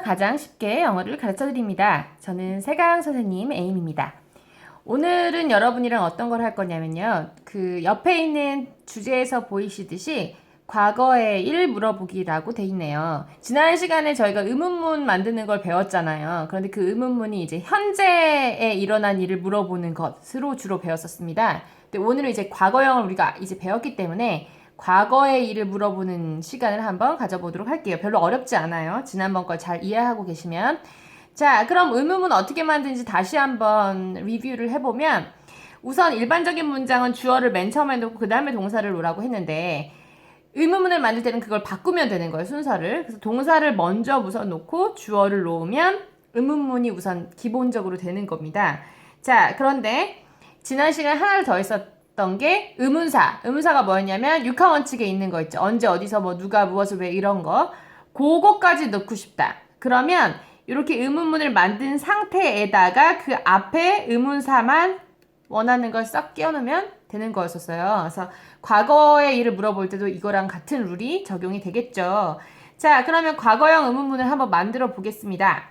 한국에서 가장 쉽게 영어를 가르쳐 드립니다. 저는 세가영 선생님 에임입니다. 오늘은 여러분이랑 어떤 걸 할 거냐면요. 그 옆에 있는 주제에서 보이시듯이 과거의 일 물어보기라고 돼 있네요. 지난 시간에 저희가 의문문 만드는 걸 배웠잖아요. 그런데 그 의문문이 이제 현재에 일어난 일을 물어보는 것으로 주로 배웠었습니다. 근데 오늘은 이제 과거형을 우리가 이제 배웠기 때문에 과거의 일을 물어보는 시간을 한번 가져보도록 할게요. 별로 어렵지 않아요. 지난번 걸 잘 이해하고 계시면. 자, 그럼 의문문 어떻게 만드는지 다시 한번 리뷰를 해보면 우선 일반적인 문장은 주어를 맨 처음에 놓고 그 다음에 동사를 놓으라고 했는데 의문문을 만들 때는 그걸 바꾸면 되는 거예요, 순서를. 그래서 동사를 먼저 우선 놓고 주어를 놓으면 의문문이 우선 기본적으로 되는 겁니다. 자, 그런데 지난 시간에 하나를 더 있었던 게 의문사. 의문사가 뭐였냐면 육하 원칙에 있는 거 있죠. 언제, 어디서, 뭐, 누가, 무엇을, 왜 이런 거. 그거까지 넣고 싶다. 그러면 이렇게 의문문을 만든 상태에다가 그 앞에 의문사만 원하는 걸 싹 끼워넣으면 되는 거였었어요. 그래서 과거의 일을 물어볼 때도 이거랑 같은 룰이 적용이 되겠죠. 자, 그러면 과거형 의문문을 한번 만들어 보겠습니다.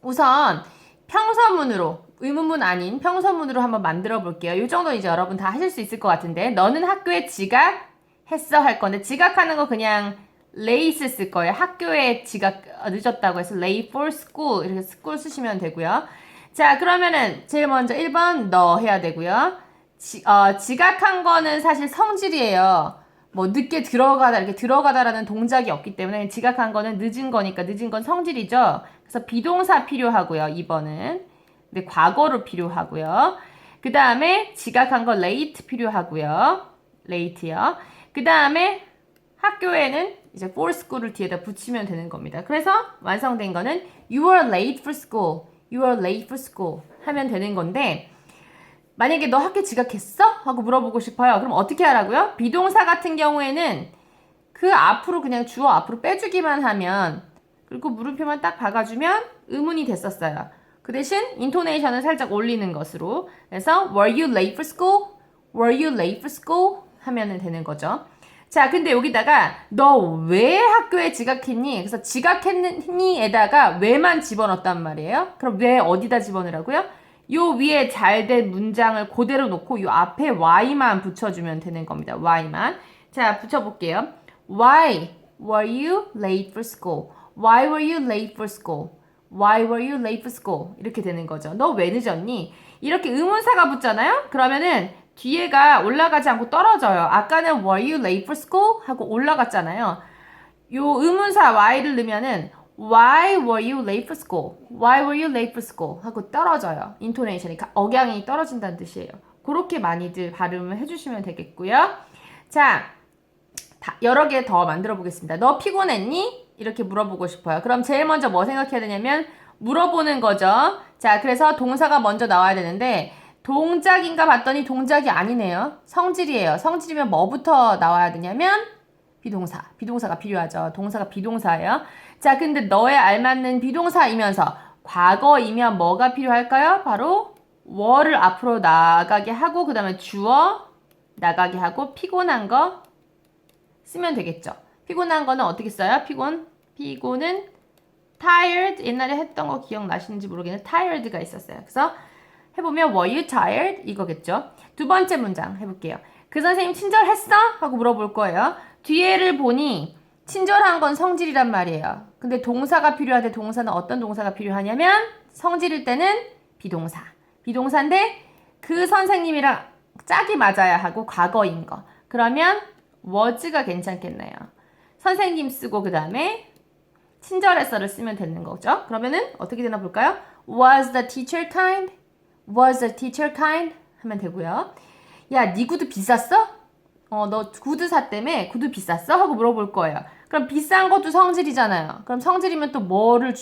우선 평서문으로, 의문문 아닌 평서문으로 한번 만들어 볼게요. 이 정도 이제 여러분 다 하실 수 있을 것 같은데, 너는 학교에 지각했어 할 건데, 지각하는 거 그냥 late 쓸 거예요. 학교에 지각 늦었다고 해서 late for school 이렇게 school 쓰시면 되고요. 자, 그러면은 제일 먼저 1번 너 해야 되고요. 지각한 거는 사실 성질이에요. 뭐 늦게 들어가다 이렇게 들어가다라는 동작이 없기 때문에 지각한 거는 늦은 거니까 늦은 건 성질이죠. 그래서 비동사 필요하고요. 2번은. 근데 과거로 필요하고요. 그 다음에 지각한 거 late 필요하고요. late요. 그 다음에 학교에는 이제 for school을 뒤에다 붙이면 되는 겁니다. 그래서 완성된 거는 you are late for school. You are late for school 하면 되는 건데 만약에 너 학교 지각했어? 하고 물어보고 싶어요. 그럼 어떻게 하라고요? 비동사 같은 경우에는 그 앞으로 그냥 주어 앞으로 빼주기만 하면 그리고 물음표만 딱 박아주면 의문이 됐었어요. 그 대신 인토네이션을 살짝 올리는 것으로 그래서 were you late for school? Were you late for school? 하면 되는 거죠. 자, 근데 여기다가 너 왜 학교에 지각했니? 그래서 지각했니에다가 왜만 집어넣었단 말이에요. 그럼 왜 어디다 집어넣으라고요? 요 위에 잘 된 문장을 그대로 놓고 요 앞에 why만 붙여주면 되는 겁니다. why만. 자, 붙여볼게요. Why were you late for school? Why were you late for school? Why were you late for school? 이렇게 되는 거죠. 너 왜 늦었니? 이렇게 의문사가 붙잖아요? 그러면은 뒤에가 올라가지 않고 떨어져요. 아까는 were you late for school? 하고 올라갔잖아요. 요 의문사 why를 넣으면은 Why were you late for school? Why were you late for school? 하고 떨어져요. 인토네이션이 억양이 떨어진다는 뜻이에요. 그렇게 많이들 발음을 해주시면 되겠고요. 자, 여러 개 더 만들어 보겠습니다. 너 피곤했니? 이렇게 물어보고 싶어요. 그럼 제일 먼저 뭐 생각해야 되냐면 물어보는 거죠. 자, 그래서 동사가 먼저 나와야 되는데 동작인가 봤더니 동작이 아니네요. 성질이에요. 성질이면 뭐부터 나와야 되냐면 비동사. 비동사가 필요하죠. 동사가 비동사예요. 자, 근데 너에 알맞는 비동사이면서 과거이면 뭐가 필요할까요? 바로 were를 앞으로 나가게 하고 그 다음에 주어 나가게 하고 피곤한 거 쓰면 되겠죠. 피곤한 거는 어떻게 써요? 피곤은 tired 옛날에 했던 거 기억나시는지 모르겠는데 tired가 있었어요. 그래서 해보면 were you tired? 이거겠죠. 두 번째 문장 해볼게요. 그 선생님 친절했어? 하고 물어볼 거예요. 뒤에를 보니 친절한 건 성질이란 말이에요. 근데 동사가 필요한데 동사는 어떤 동사가 필요하냐면 성질일 때는 비동사. 비동사인데 그 선생님이랑 짝이 맞아야 하고 과거인 거. 그러면 was가 괜찮겠네요. 선생님 쓰고 그 다음에 친절했어를 쓰면 되는 거죠. 그러면은 어떻게 되나 볼까요? Was the teacher kind? Was the teacher kind? 하면 되고요. 야, 네 구두 비쌌어? 너 구두 샀다며? 구두 비쌌어? 하고 물어볼 거예요. 그럼 비싼 것도 성질이잖아요. 그럼 성질이면 또 뭐를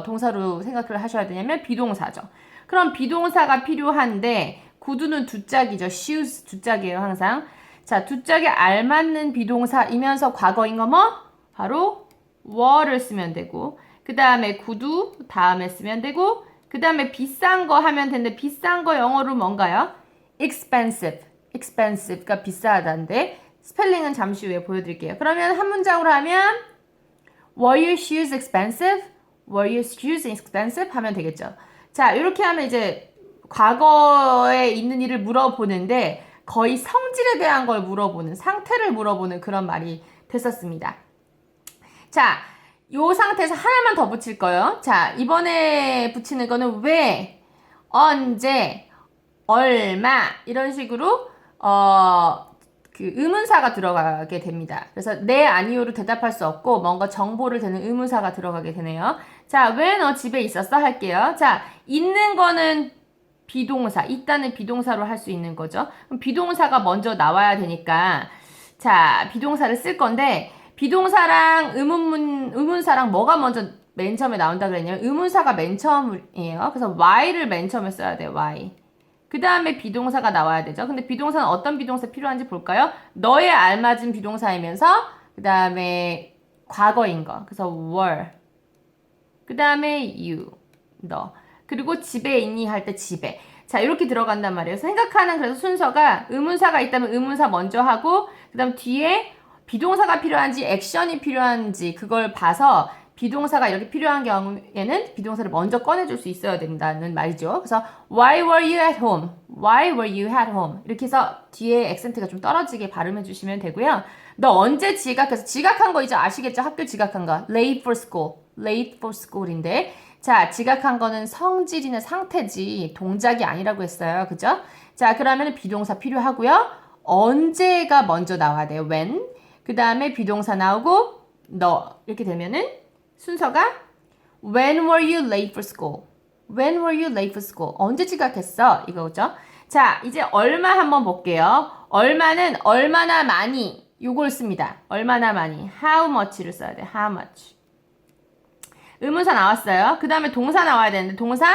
동사로 생각을 하셔야 되냐면 비동사죠. 그럼 비동사가 필요한데 구두는 두 짝이죠. shoes 두 짝이에요, 항상. 자, 두 짝에 알맞는 비동사이면서 과거인 거 뭐? 바로 were를 쓰면 되고 그 다음에 구두 다음에 쓰면 되고 그 다음에 비싼 거 하면 되는데 비싼 거 영어로 뭔가요? expensive. expensive가 비싸다인데 스펠링은 잠시 후에 보여드릴게요. 그러면 한 문장으로 하면 Were your shoes expensive? Were your shoes expensive? 하면 되겠죠. 자, 이렇게 하면 이제 과거에 있는 일을 물어보는데 거의 성질에 대한 걸 물어보는, 상태를 물어보는 그런 말이 됐었습니다. 자, 요 상태에서 하나만 더 붙일 거예요. 자, 이번에 붙이는 거는 왜, 언제, 얼마 이런 식으로 그 의문사가 들어가게 됩니다. 그래서 네, 아니요로 대답할 수 없고 뭔가 정보를 대는 의문사가 들어가게 되네요. 자, 왜 너 집에 있었어? 할게요. 자, 있는 거는 비동사, 있다는 비동사로 할 수 있는 거죠. 그럼 비동사가 먼저 나와야 되니까 자, 비동사를 쓸 건데 비동사랑 의문사랑 뭐가 먼저 맨 처음에 나온다 그랬냐면 의문사가 맨 처음이에요. 그래서 why를 맨 처음에 써야 돼요. why. 그 다음에 비동사가 나와야 되죠. 근데 비동사는 어떤 비동사 필요한지 볼까요? 너에 알맞은 비동사이면서 그 다음에 과거인 거. 그래서 were. 그 다음에 you, 너. 그리고 집에 있니 할 때 집에. 자, 이렇게 들어간단 말이에요. 생각하는 그래서 순서가 의문사가 있다면 의문사 먼저 하고 그 다음 뒤에 비동사가 필요한지 액션이 필요한지 그걸 봐서 비동사가 이렇게 필요한 경우에는 비동사를 먼저 꺼내줄 수 있어야 된다는 말이죠. 그래서 Why were you at home? Why were you at home? 이렇게 해서 뒤에 액센트가 좀 떨어지게 발음해 주시면 되고요. 너 언제 지각해서 지각한 거 이제 아시겠죠? 학교 지각한 거. Late for school. Late for school인데 자, 지각한 거는 성질이나 상태지 동작이 아니라고 했어요. 그죠? 자, 그러면 비동사 필요하고요. 언제가 먼저 나와야 돼요. When. 그 다음에 비동사 나오고 너 이렇게 되면은 순서가 When were you late for school? When were you late for school? 언제 지각했어? 이거죠. 자, 이제 얼마 한번 볼게요. 얼마는 얼마나 많이 요걸 씁니다. 얼마나 많이. How much를 써야 돼요. How much. 의문사 나왔어요. 그 다음에 동사 나와야 되는데 동사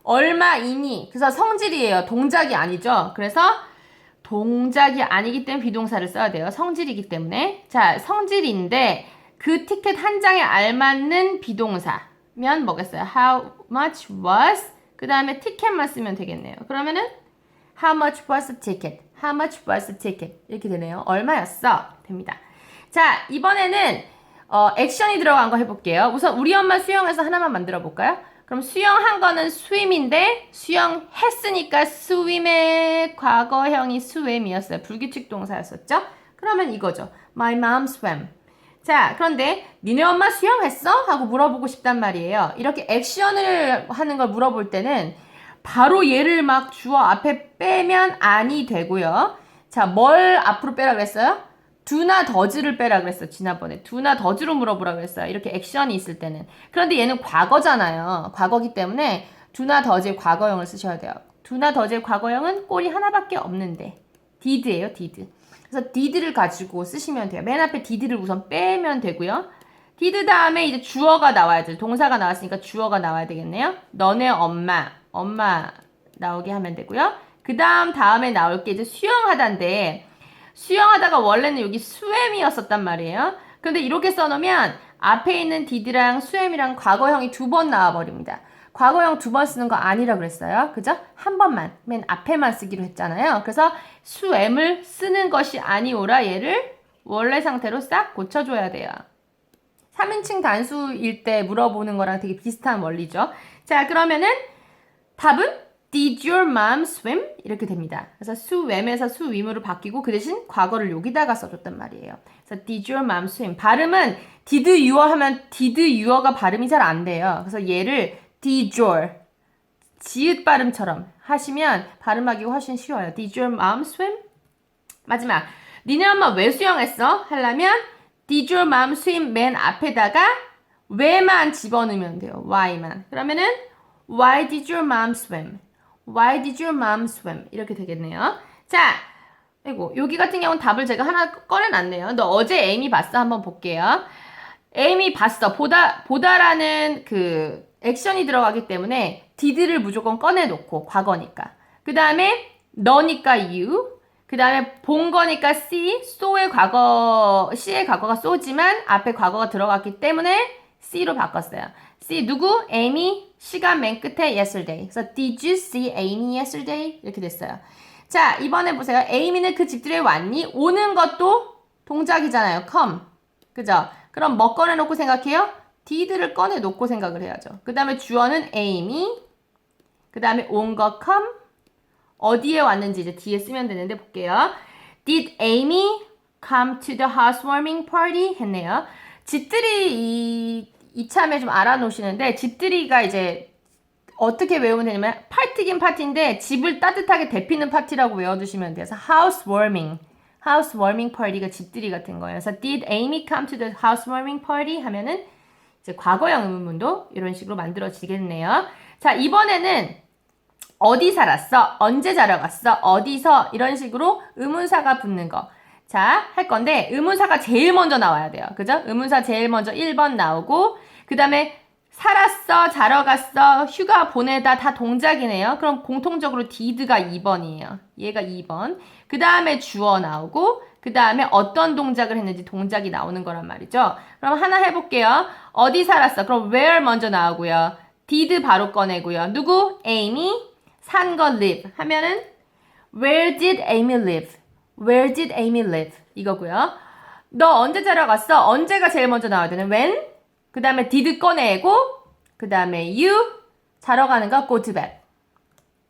얼마이니. 그래서 성질이에요. 동작이 아니죠. 그래서 동작이 아니기 때문에 비동사를 써야 돼요. 성질이기 때문에. 자, 성질인데 그 티켓 한 장에 알맞는 비동사면 뭐겠어요? How much was? 그 다음에 티켓만 쓰면 되겠네요. 그러면은 How much was the ticket? How much was the ticket? 이렇게 되네요. 얼마였어? 됩니다. 자, 이번에는 액션이 들어간 거 해볼게요. 우선 우리 엄마 수영해서 하나만 만들어 볼까요? 그럼 수영한 거는 swim인데 수영했으니까 swim의 과거형이 swam이었어요. 불규칙 동사였었죠? 그러면 이거죠. My mom swam. 자, 그런데 니네 엄마 수영했어? 하고 물어보고 싶단 말이에요. 이렇게 액션을 하는 걸 물어볼 때는 바로 얘를 막 주어 앞에 빼면 아니 되고요. 자, 뭘 앞으로 빼라 그랬어요? do나 does를 빼라 그랬어요. 지난번에. do나 does로 물어보라 그랬어요. 이렇게 액션이 있을 때는. 그런데 얘는 과거잖아요. 과거기 때문에 do나 does의 과거형을 쓰셔야 돼요. do나 does의 과거형은 꼴이 하나밖에 없는데 did예요. did. 그래서 did를 가지고 쓰시면 돼요. 맨 앞에 did를 우선 빼면 되고요. did 다음에 이제 주어가 나와야죠. 동사가 나왔으니까 주어가 나와야 되겠네요. 너네 엄마 나오게 하면 되고요. 그 다음에 나올 게 이제 수영하다인데 수영하다가 원래는 여기 swam이었었단 말이에요. 근데 이렇게 써놓으면 앞에 있는 did랑 swam이랑 과거형이 두 번 나와버립니다. 과거형 두 번 쓰는 거 아니라 그랬어요. 그죠? 한 번만, 맨 앞에만 쓰기로 했잖아요. 그래서 swam을 쓰는 것이 아니오라 얘를 원래 상태로 싹 고쳐줘야 돼요. 3인칭 단수일 때 물어보는 거랑 되게 비슷한 원리죠. 자, 그러면은 답은 Did your mom swim? 이렇게 됩니다. 그래서 swam에서 swim으로 바뀌고 그 대신 과거를 여기다가 써줬단 말이에요. 그래서 Did your mom swim? 발음은 did your 하면 did your가 발음이 잘 안 돼요. 그래서 얘를 Did your 지읒 발음처럼 하시면 발음하기가 훨씬 쉬워요. Did your mom swim? 마지막 니네 엄마 왜 수영했어? 하려면 Did your mom swim? 맨 앞에다가 왜만 집어넣으면 돼요. why만. 그러면은 Why did your mom swim? Why did your mom swim? 이렇게 되겠네요. 자, 아이고, 여기 같은 경우는 답을 제가 하나 꺼내놨네요. 너 어제 에이미 봤어? 한번 볼게요. 에이미 봤어. 보다라는 그 액션이 들어가기 때문에 did를 무조건 꺼내놓고 과거니까. 그 다음에 너니까 you. 그 다음에 본 거니까 see. so의 과거, c의 과거가 so지만 앞에 과거가 들어갔기 때문에 c로 바꿨어요. see 누구? 에이미. 시간 맨 끝에 yesterday. 그래서 did you see Amy yesterday? 이렇게 됐어요. 자, 이번에 보세요. 에이미는 그 집들이에 왔니? 오는 것도 동작이잖아요. come. 그죠? 그럼 뭐 꺼내놓고 생각해요? did를 꺼내 놓고 생각을 해야죠. 그 다음에 주어는 Amy, 그 다음에 온 거 come, 어디에 왔는지 이제 뒤에 쓰면 되는데 볼게요. Did Amy come to the housewarming party? 했네요. 집들이 이참에 좀 알아놓으시는데 집들이가 이제 어떻게 외우면 되냐면 파티긴 파티인데 집을 따뜻하게 데피는 파티라고 외워두시면 돼요. 그래서 housewarming party가 집들이 같은 거예요. 그래서 did Amy come to the housewarming party? 하면은 이제 과거형 의문문도 이런 식으로 만들어지겠네요. 자, 이번에는 어디 살았어? 언제 자러 갔어? 어디서? 이런 식으로 의문사가 붙는 거. 자, 할 건데 의문사가 제일 먼저 나와야 돼요. 그죠? 의문사 제일 먼저 1번 나오고 그 다음에 살았어, 자러 갔어, 휴가 보내다 다 동작이네요. 그럼 공통적으로 did가 2번이에요. 얘가 2번. 그 다음에 주어 나오고 그 다음에 어떤 동작을 했는지 동작이 나오는 거란 말이죠. 그럼 하나 해볼게요. 어디 살았어? 그럼 where 먼저 나오고요. did 바로 꺼내고요. 누구? Amy. 산 거 live 하면은 where did Amy live? Where did Amy live? 이거고요. 너 언제 자러 갔어? 언제가 제일 먼저 나와야 되는 when? 그 다음에 did 꺼내고 그 다음에 you 자러 가는 거 go to bed.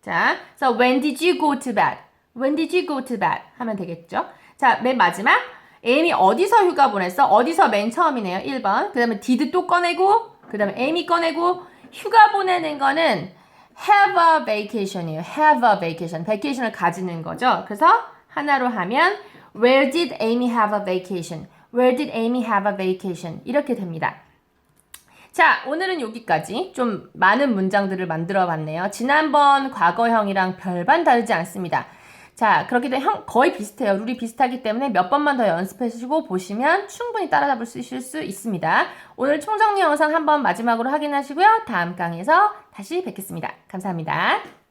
자, so when did you go to bed? When did you go to bed? 하면 되겠죠. 자, 맨 마지막 에이미 어디서 휴가 보냈어? 어디서 맨 처음이네요. 1번. 그 다음에 did 또 꺼내고 그 다음에 에이미 꺼내고 휴가 보내는 거는 have a vacation이에요. have a vacation. vacation을 가지는 거죠. 그래서 하나로 하면 where did Amy have a vacation? Where did Amy have a vacation? 이렇게 됩니다. 자, 오늘은 여기까지 좀 많은 문장들을 만들어 봤네요. 지난번 과거형이랑 별반 다르지 않습니다. 자, 그렇기 때문에 거의 비슷해요. 룰이 비슷하기 때문에 몇 번만 더 연습하시고 보시면 충분히 따라잡으실 수 있습니다. 오늘 총정리 영상 한번 마지막으로 확인하시고요. 다음 강의에서 다시 뵙겠습니다. 감사합니다.